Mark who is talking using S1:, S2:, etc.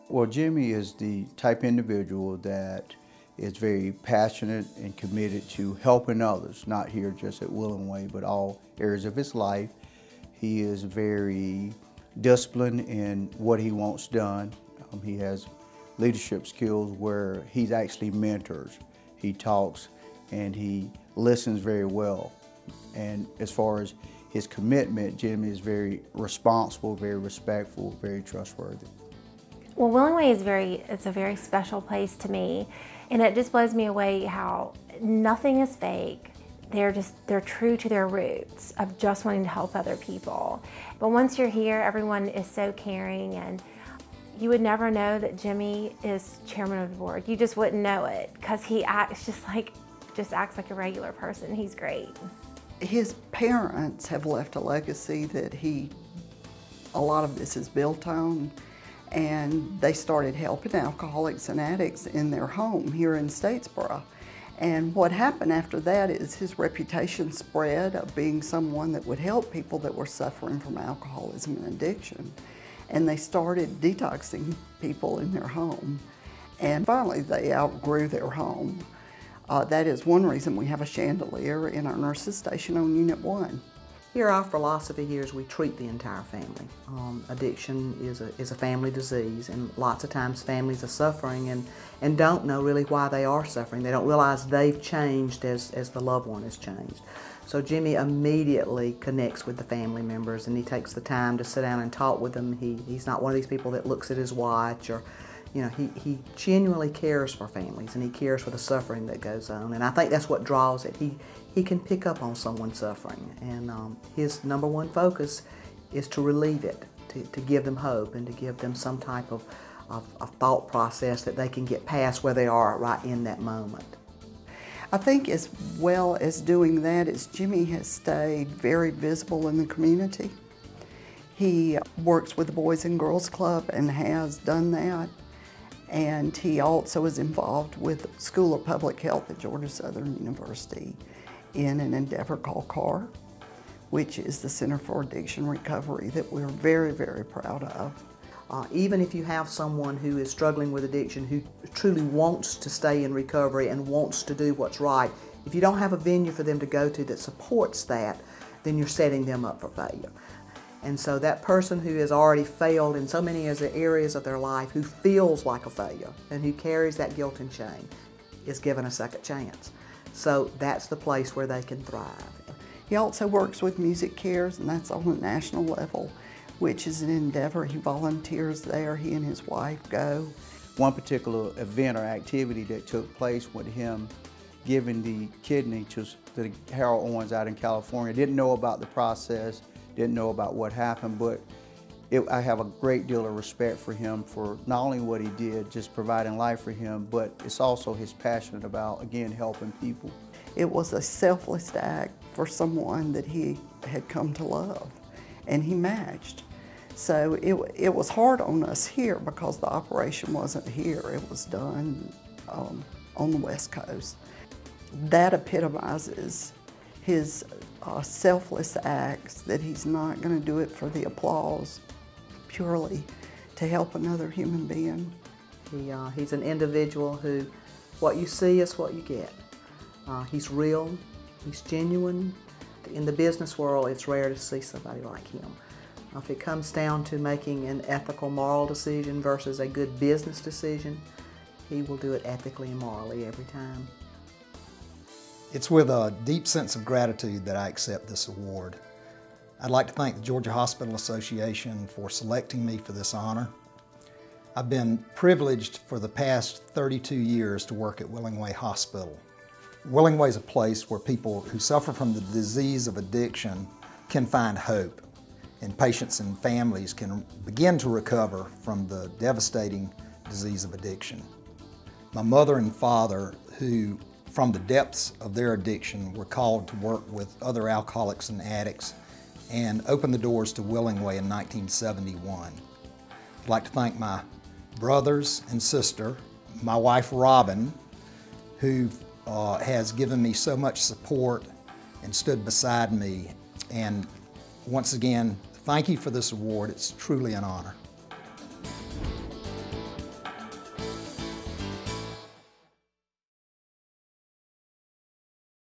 S1: Well, Jimmy is the type individual that is very passionate and committed to helping others, not here just at Willingway, but all areas of his life. He is very disciplined in what he wants done. He has leadership skills where he actually mentors. He talks and he listens very well. And as far as his commitment, Jimmy is very responsible, very respectful, very trustworthy.
S2: Well, Willingway is a very special place to me, and it just blows me away how nothing is fake. They're true to their roots of just wanting to help other people. But once you're here, everyone is so caring, and you would never know that Jimmy is chairman of the board. You just wouldn't know it because he acts acts like a regular person. He's great.
S3: His parents have left a legacy that a lot of this is built on. And they started helping alcoholics and addicts in their home here in Statesboro. And what happened after that is his reputation spread of being someone that would help people that were suffering from alcoholism and addiction. And they started detoxing people in their home. And finally, they outgrew their home. That is one reason we have a chandelier in our nurses' station on Unit 1.
S4: Here, our philosophy here is we treat the entire family. Addiction is a family disease, and lots of times families are suffering and don't know really why they are suffering. They don't realize they've changed as the loved one has changed. So Jimmy immediately connects with the family members, and he takes the time to sit down and talk with them. He's not one of these people that looks at his watch, or he genuinely cares for families, and he cares for the suffering that goes on. And I think that's what draws it. He can pick up on someone suffering, and his number one focus is to relieve it, to give them hope and to give them some type of thought process that they can get past where they are right in that moment.
S3: I think as well as doing that is Jimmy has stayed very visible in the community. He works with the Boys and Girls Club and has done that. And he also is involved with the School of Public Health at Georgia Southern University in an endeavor called CAR, which is the Center for Addiction Recovery that we're very, very proud of.
S4: Even if you have someone who is struggling with addiction, who truly wants to stay in recovery and wants to do what's right, if you don't have a venue for them to go to that supports that, then you're setting them up for failure. And so that person who has already failed in so many areas of their life, who feels like a failure and who carries that guilt and shame, is given a second chance. So that's the place where they can thrive.
S3: He also works with Music Cares, and that's on a national level, which is an endeavor. He volunteers there. He and his wife go.
S1: One particular event or activity that took place with him giving the kidney to the Harold Owens out in California. Didn't know about the process, didn't know about what happened, but I have a great deal of respect for him for not only what he did, just providing life for him, but it's also his passion about, again, helping people.
S3: It was a selfless act for someone that he had come to love, and he matched. So it was hard on us here because the operation wasn't here. It was done on the West Coast. That epitomizes his selfless acts, that he's not going to do it for the applause, purely to help another human being.
S4: He's an individual who, what you see is what you get. He's real, he's genuine. In the business world, it's rare to see somebody like him. If it comes down to making an ethical, moral decision versus a good business decision, he will do it ethically and morally every time.
S5: It's with a deep sense of gratitude that I accept this award. I'd like to thank the Georgia Hospital Association for selecting me for this honor. I've been privileged for the past 32 years to work at Willingway Hospital. Willingway is a place where people who suffer from the disease of addiction can find hope, and patients and families can begin to recover from the devastating disease of addiction. My mother and father, who from the depths of their addiction were called to work with other alcoholics and addicts, and opened the doors to Willingway in 1971. I'd like to thank my brothers and sister, my wife Robin, who has given me so much support and stood beside me. And once again, thank you for this award. It's truly an honor.